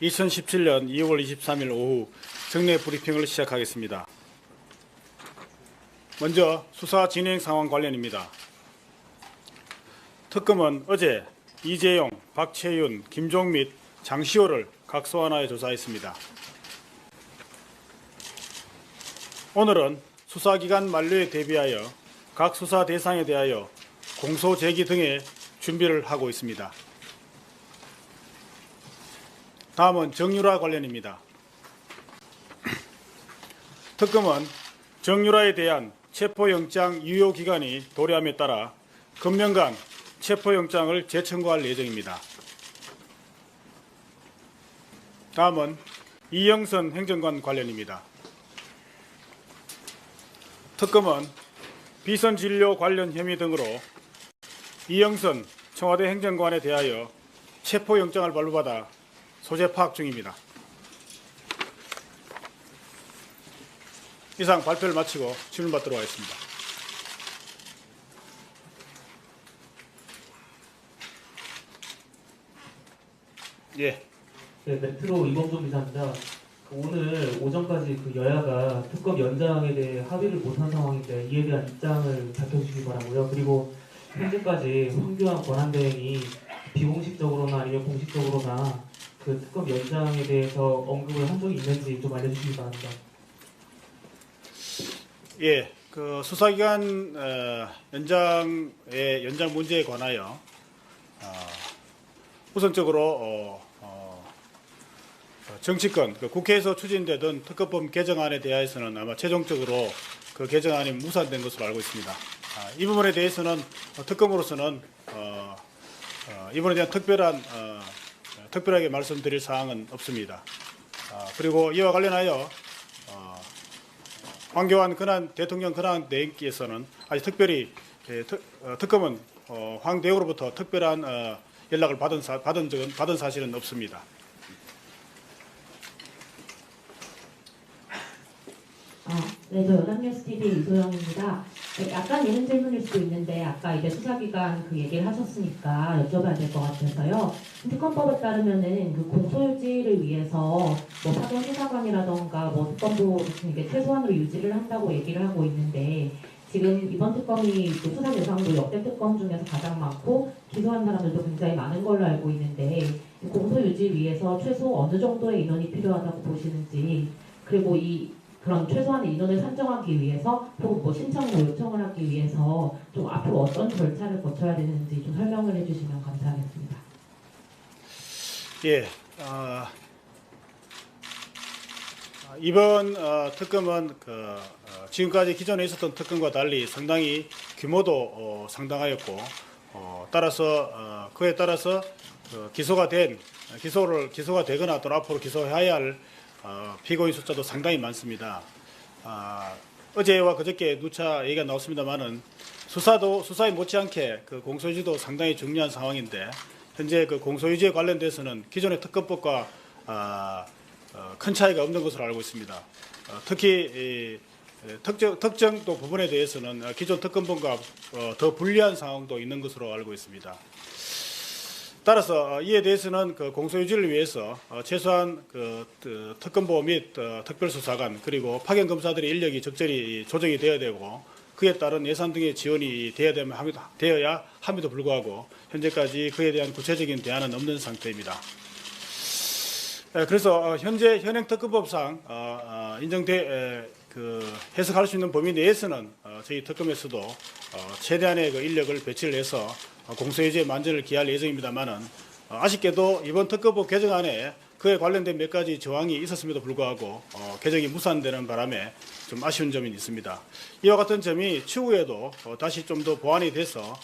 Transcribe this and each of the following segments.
2017년 2월 23일 오후 정례 브리핑을 시작하겠습니다. 먼저 수사 진행 상황 관련입니다. 특검은 어제 이재용, 박채윤, 김종밋, 장시호를 각소환하여 조사했습니다. 오늘은 수사기간 만료에 대비하여 각 수사 대상에 대하여 공소 제기 등의 준비를 하고 있습니다. 다음은 정유라 관련입니다. 특검은 정유라에 대한 체포영장 유효기간이 도래함에 따라 금년간 체포영장을 재청구할 예정입니다. 다음은 이영선 행정관 관련입니다. 특검은 비선진료 관련 혐의 등으로 이영선 청와대 행정관에 대하여 체포영장을 발부받아 소재 파악 중입니다. 이상 발표를 마치고 질문 받도록 하겠습니다. 예. 네, 메트로 이범종 기자입니다. 오늘 오전까지 여야가 특검 연장에 대해 합의를 못한 상황인데 이에 대한 입장을 밝혀주시기 바라고요. 그리고 현재까지 황교안 권한대행이 비공식적으로나 아니면 공식적으로나 특검 연장에 대해서 언급을 한 적이 있는지 좀 알려주시기 바랍니다. 예, 수사기간 연장 문제에 관하여 우선적으로 정치권, 국회에서 추진되던 특검법 개정안에 대해서는 아마 최종적으로 그 개정안이 무산된 것으로 알고 있습니다. 이 부분에 대해서는 특검으로서는 이번에 대한 특별하게 말씀드릴 사항은 없습니다. 그리고 이와 관련하여 황교안 대통령 권한 대행께서는 아직 특별히 특검은 황 대우로부터 특별한 연락을 받은 사실은 없습니다. 네, 저 연합뉴스TV 이소영입니다. 약간 이런 질문일 수도 있는데 아까 이제 수사기간 얘기를 하셨으니까 여쭤봐야 될 것 같아서요. 특검법에 따르면은 공소유지를 위해서 사전 수사관이라던가 특검도 이게 최소한으로 유지를 한다고 얘기를 하고 있는데 지금 이번 특검이 수사 대상도 역대 특검 중에서 가장 많고 기소한 사람들도 굉장히 많은 걸로 알고 있는데 공소유지 위해서 최소 어느 정도의 인원이 필요하다고 보시는지, 그리고 그런 최소한의 인원을 산정하기 위해서 혹은 신청이나 요청을 하기 위해서 좀 앞으로 어떤 절차를 거쳐야 되는지 좀 설명을 해주시면 감사하겠습니다. 예, 이번 특검은 지금까지 기존에 있었던 특검과 달리 상당히 규모도 상당하였고 따라서 그에 따라서 기소가 되거나 또는 앞으로 기소해야 할 피고인 숫자도 상당히 많습니다. 어제와 그저께 누차 얘기가 나왔습니다만은 수사에 못지않게 공소유지도 상당히 중요한 상황인데 현재 공소유지에 관련돼서는 기존의 특검법과 큰 차이가 없는 것으로 알고 있습니다. 특히 특정 또 부분에 대해서는 기존 특검법과 더 불리한 상황도 있는 것으로 알고 있습니다. 따라서 이에 대해서는 공소유지를 위해서 최소한 특검보 및 특별수사관 그리고 파견검사들의 인력이 적절히 조정이 되어야 되고 그에 따른 예산 등의 지원이 되어야 함에도 불구하고 현재까지 그에 대한 구체적인 대안은 없는 상태입니다. 그래서 현행 특검법상 해석할 수 있는 범위 내에서는 저희 특검에서도 최대한의 인력을 배치를 해서 공소유지에 만전을 기할 예정입니다만은 아쉽게도 이번 특검법 개정안에 그에 관련된 몇 가지 조항이 있었음에도 불구하고 개정이 무산되는 바람에 좀 아쉬운 점이 있습니다. 이와 같은 점이 추후에도 다시 좀 더 보완이 돼서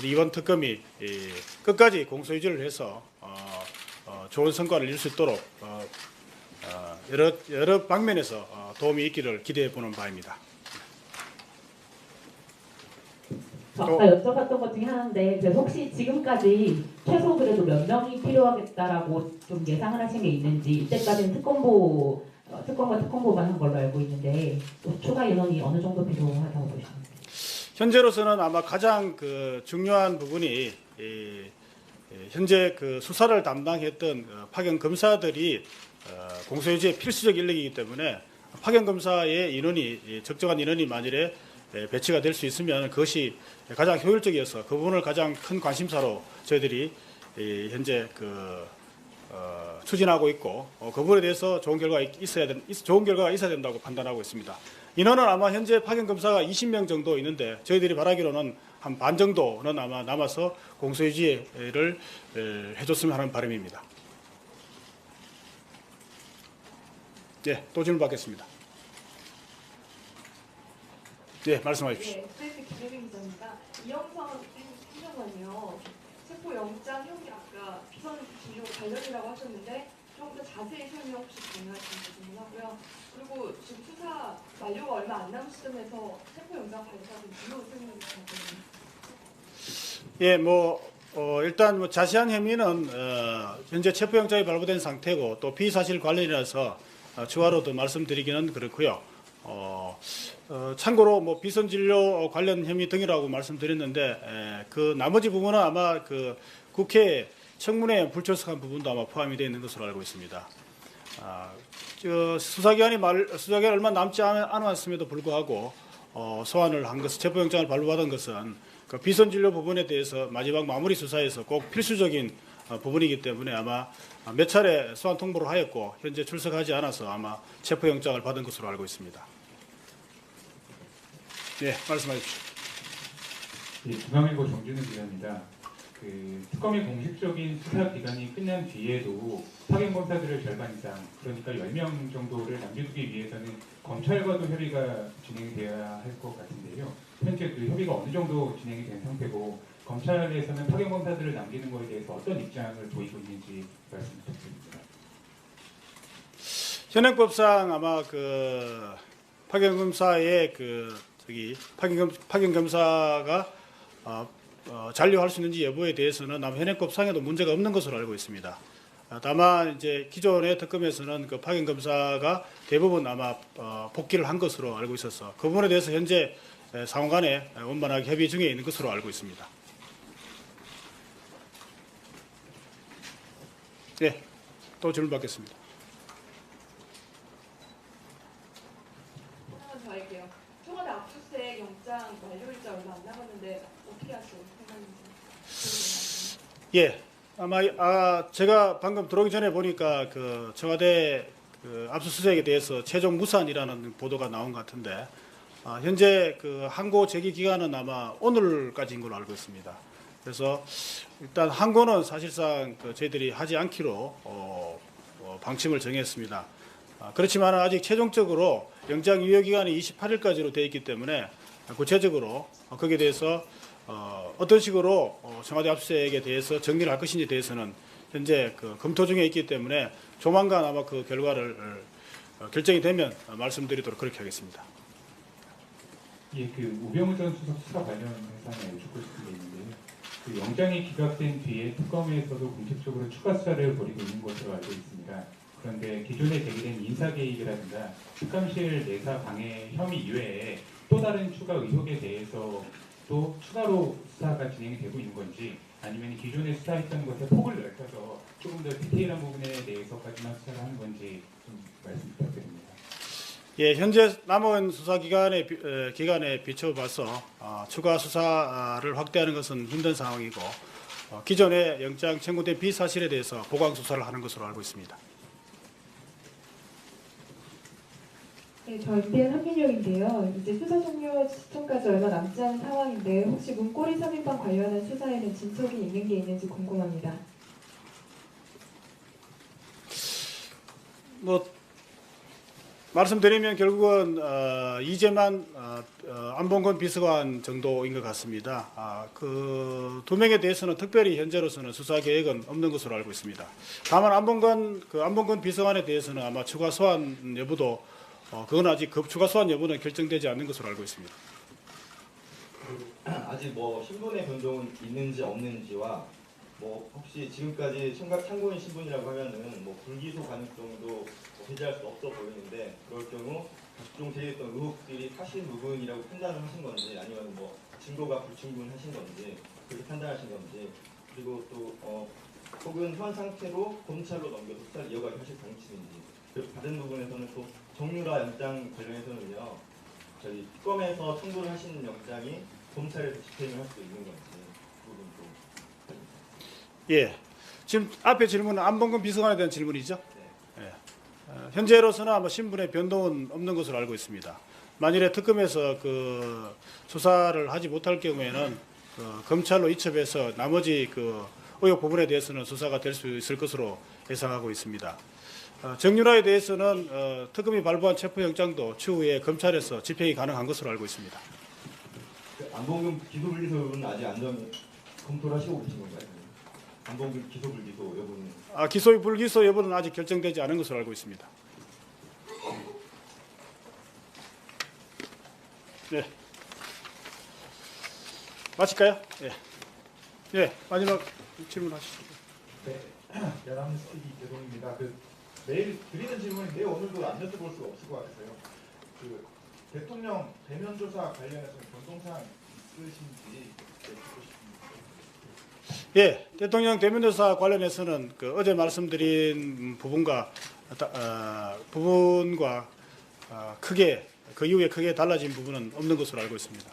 이번 특검이 끝까지 공소유지를 해서 좋은 성과를 이룰 수 있도록 여러 방면에서 도움이 있기를 기대해 보는 바입니다. 아까 여쭤봤던 것 중에 하나인데 그래서 혹시 지금까지 최소 그래도 몇 명이 필요하겠다라고 좀 예상을 하신 게 있는지, 이때까지는 특검과 특검보만 한 걸로 알고 있는데 또 추가 인원이 어느 정도 필요하다고 보시는지. 현재로서는 아마 가장 중요한 부분이 현재 그 수사를 담당했던 파견 검사들이 공소유지의 필수적 인력이기 때문에 파견 검사의 인원이 적정한 인원이 만일에 배치가 될 수 있으면 그것이 가장 효율적이어서 그 부분을 가장 큰 관심사로 저희들이 현재 추진하고 있고 그 부분에 대해서 좋은 결과가 있어야 된다고 판단하고 있습니다. 인원은 아마 현재 파견 검사가 20명 정도 있는데 저희들이 바라기로는 한 반 정도는 아마 남아서 공소유지를 해줬으면 하는 바람입니다. 네, 또 질문 받겠습니다. 네, 말씀하십시오. 네, 스트레이트 김혜빈 기자입니다. 이영선 행정관이요. 체포영장 형이 아까 비선 진료 관련이라고 하셨는데 좀 더 자세히 설명 혹시 가능하신지 질문하고요. 그리고 지금 수사 만료가 얼마 안 남은 시점에서 체포영장 발부받은 이유 설명 부탁드립니다. 예, 일단 자세한 혐의는 현재 체포영장이 발부된 상태고 또 피사실 관련이라서 추가로 더 말씀드리기는 그렇고요. 참고로 비선진료 관련 혐의 등이라고 말씀드렸는데 그 나머지 부분은 아마 그 국회 청문회 불출석한 부분도 아마 포함이 되어 있는 것으로 알고 있습니다. 수사기간이 얼마 남지 않았음에도 불구하고 소환을 한 것은 체포영장을 발부받은 것은 그 비선진료 부분에 대해서 마지막 마무리 수사에서 꼭 필수적인 부분이기 때문에 아마 몇 차례 소환 통보를 하였고 현재 출석하지 않아서 아마 체포영장을 받은 것으로 알고 있습니다. 네, 말씀하십시오. 예, 중앙일보 정준우 기자입니다. 특검의 공식적인 수사 기간이 끝난 뒤에도 파견 검사들을 절반 이상, 그러니까 10명 정도를 남겨두기 위해서는 검찰과도 협의가 진행돼야 할 것 같은데요. 현재 그 협의가 어느 정도 진행이 된 상태고 검찰에서는 파견 검사들을 남기는 것에 대해서 어떤 입장을 보이고 있는지 말씀 부탁드립니다. 현행법상 아마 파견 검사의 파견 검사가 잔류할 수 있는지 여부에 대해서는 아마 현행법상에도 문제가 없는 것으로 알고 있습니다. 다만 이제 기존의 특검에서는 그 파견 검사가 대부분 아마 복귀를 한 것으로 알고 있어서 그 부분에 대해서 현재 상호간에 원만하게 협의 중에 있는 것으로 알고 있습니다. 네, 또 질문 받겠습니다. 하나만 더 할게요. 청와대 압수수색 영장 만료일자 얼마 안 남았는데 어떻게 하실 생각인지. 예, 아마 제가 방금 들어오기 전에 보니까 그 청와대 압수수색에 대해서 최종 무산이라는 보도가 나온 것 같은데 현재 항고 제기 기간은 아마 오늘까지인 걸로 알고 있습니다. 그래서 일단 항고는 사실상 저희들이 하지 않기로 방침을 정했습니다. 그렇지만 아직 최종적으로 영장 유효 기간이 28일까지로 되어 있기 때문에 구체적으로 거기에 대해서 어떤 식으로 청와대 압수수색에 대해서 정리를 할 것인지에 대해서는 현재 검토 중에 있기 때문에 조만간 아마 그 결과를 결정이 되면 말씀드리도록 그렇게 하겠습니다. 예, 우병우 전 수석 수사 관련해서 하나 여쭙고 싶은 게 있는데요. 영장이 기각된 뒤에 특검에서도 공식적으로 추가 수사를 벌이고 있는 것으로 알고 있습니다. 그런데 기존에 제기된 인사 개입이라든가 특감실 내사 방해 혐의 이외에 또 다른 추가 의혹에 대해서 또 추가로 수사가 진행이 되고 있는 건지 아니면 기존에 수사했던 것에 폭을 넓혀서 조금 더 디테일한 부분에 대해서까지만 수사를 하는 건지 좀 말씀 부탁드립니다. 예, 현재 남은 수사 기간에 비춰봐서 추가 수사를 확대하는 것은 힘든 상황이고 기존의 영장 청구된 비사실에 대해서 보강 수사를 하는 것으로 알고 있습니다. 네, 저 MBN 한민혁인데요. 이제 수사 종료 시점까지 얼마 남지 않은 상황인데 혹시 문고리 3인방 관련한 수사에는 진척이 있는 게 있는지 궁금합니다. 말씀드리면 결국은 이재만 안봉근 비서관 정도인 것 같습니다. 그 두 명에 대해서는 특별히 현재로서는 수사 계획은 없는 것으로 알고 있습니다. 다만 안봉근 비서관에 대해서는 아마 추가 소환 여부도 그건 아직 추가 소환 여부는 결정되지 않는 것으로 알고 있습니다. 아직 신분의 변동은 있는지 없는지와 혹시 지금까지 참고인 신분이라고 하면은 불기소 가능성도 배제할 수 없어 보이는데 그럴 경우 각종 제기했던 의혹들이 사실 무근이라고 판단을 하신 건지 아니면 증거가 불충분하신 건지 그렇게 판단하신 건지 그리고 또 혹은 현 상태로 검찰로 넘겨서 수사를 이어가기 하실 방침인지, 그리고 다른 부분에서는 또 정유라 영장 관련해서는요, 저희 특검에서 청구를 하시는 영장이 검찰에서 집행을 할 수 있는 건지 그 부분도. 예. 지금 앞에 질문은 안봉근 비서관에 대한 질문이죠. 예. 현재로서는 아마 신분의 변동은 없는 것으로 알고 있습니다. 만일에 특검에서 그 수사를 하지 못할 경우에는 검찰로 이첩해서 나머지 그 의혹 부분에 대해서는 수사가 될 수 있을 것으로 예상하고 있습니다. 정유라에 대해서는 특검이 발부한 체포영장도 추후에 검찰에서 집행이 가능한 것으로 알고 있습니다. 안봉근 기소불기소 여부는 아직 검토를 하시고 계신 건가요? 안봉근 기소불기소 여부는? 기소 불기소 여부는 아직 결정되지 않은 것으로 알고 있습니다. 네. 마칠까요? 예. 예. 마지막 질문하시죠. 네, 연합뉴스 TV 대동입니다. 매일 드리는 질문인데 오늘도 안 여쭤볼 수가 없을 것 같아서요. 대통령 대면 조사 관련해서 변동사항 있으신지 듣고 싶습니다. 예, 대통령 대면조사 관련해서는 어제 말씀드린 부분과 크게 그 이후에 크게 달라진 부분은 없는 것으로 알고 있습니다.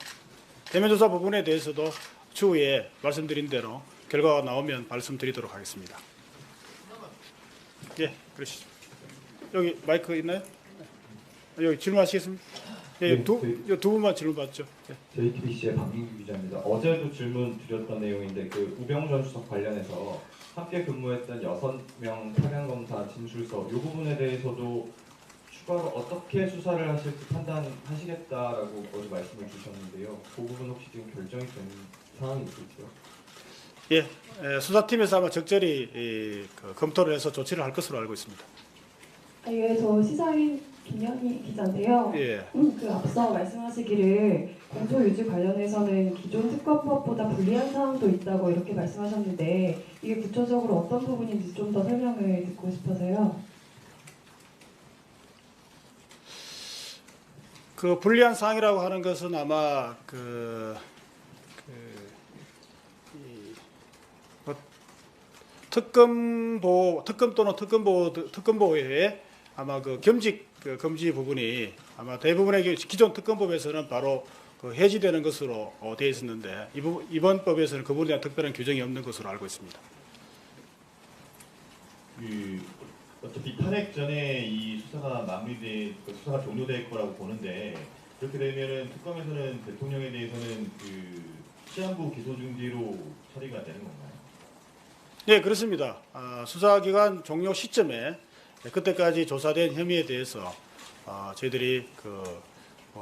대면조사 부분에 대해서도 추후에 말씀드린 대로 결과가 나오면 말씀드리도록 하겠습니다. 예, 그러시죠. 여기 마이크 있나요? 여기 질문하시겠습니다. 예, 두 분만 질문 받죠. 예. JTBC의 박민규 기자입니다. 어제도 질문 드렸던 내용인데 우병우 전 수석 관련해서 함께 근무했던 6명 파견 검사 진술서 이 부분에 대해서도 추가로 어떻게 수사를 하실지 판단하시겠다라고 어제 말씀을 주셨는데요. 그 부분 혹시 지금 결정이 된 상황이 있을지요? 예, 수사팀에서 아마 적절히 검토를 해서 조치를 할 것으로 알고 있습니다. 예, 저 시사인 김현희 기자인데요. 예. 앞서 말씀하시기를 공소유지 관련해서는 기존 특검법보다 불리한 사항도 있다고 이렇게 말씀하셨는데 이게 구체적으로 어떤 부분인지 좀 더 설명을 듣고 싶어서요. 그 불리한 사항이라고 하는 것은 아마 특검 또는 특검보에 아마 금지 부분이 아마 대부분의 기존 특검법에서는 바로 해지되는 것으로 되어 있었는데 이번 법에서는 그 부분에 대한 특별한 규정이 없는 것으로 알고 있습니다. 어차피 탄핵 전에 이 수사가 수사가 종료될 거라고 보는데 그렇게 되면은 특검에서는 대통령에 대해서는 시한부 기소 중지로 처리가 되는 건가요? 네, 그렇습니다. 수사기간 종료 시점에 그때까지 조사된 혐의에 대해서 저희들이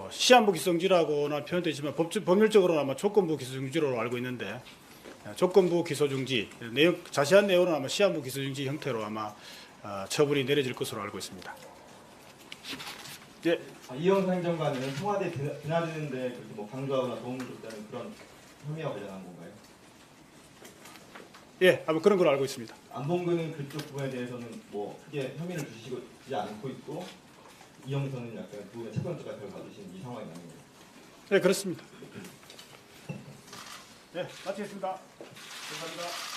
시한부 기소중지라고나 표현되지만 법률적으로는 아마 조건부 기소중지로 알고 있는데 조건부 기소중지 자세한 내용은 아마 시한부 기소중지 형태로 아마 처분이 내려질 것으로 알고 있습니다. 예. 이영상 행정관은 청와대 드나드는데 그렇게 강조하거나 도움을 줬다는 그런 혐의와 관련한 건가요? 예, 아마 그런 걸로 알고 있습니다. 안봉근은 그쪽 부분에 대해서는 크게 혐의를 주시지 않고 있고 이영선은 약간 그 부분에 채권적 같은 걸 받으신 이 상황이 나는 거예요. 네, 그렇습니다. 네, 마치겠습니다. 감사합니다.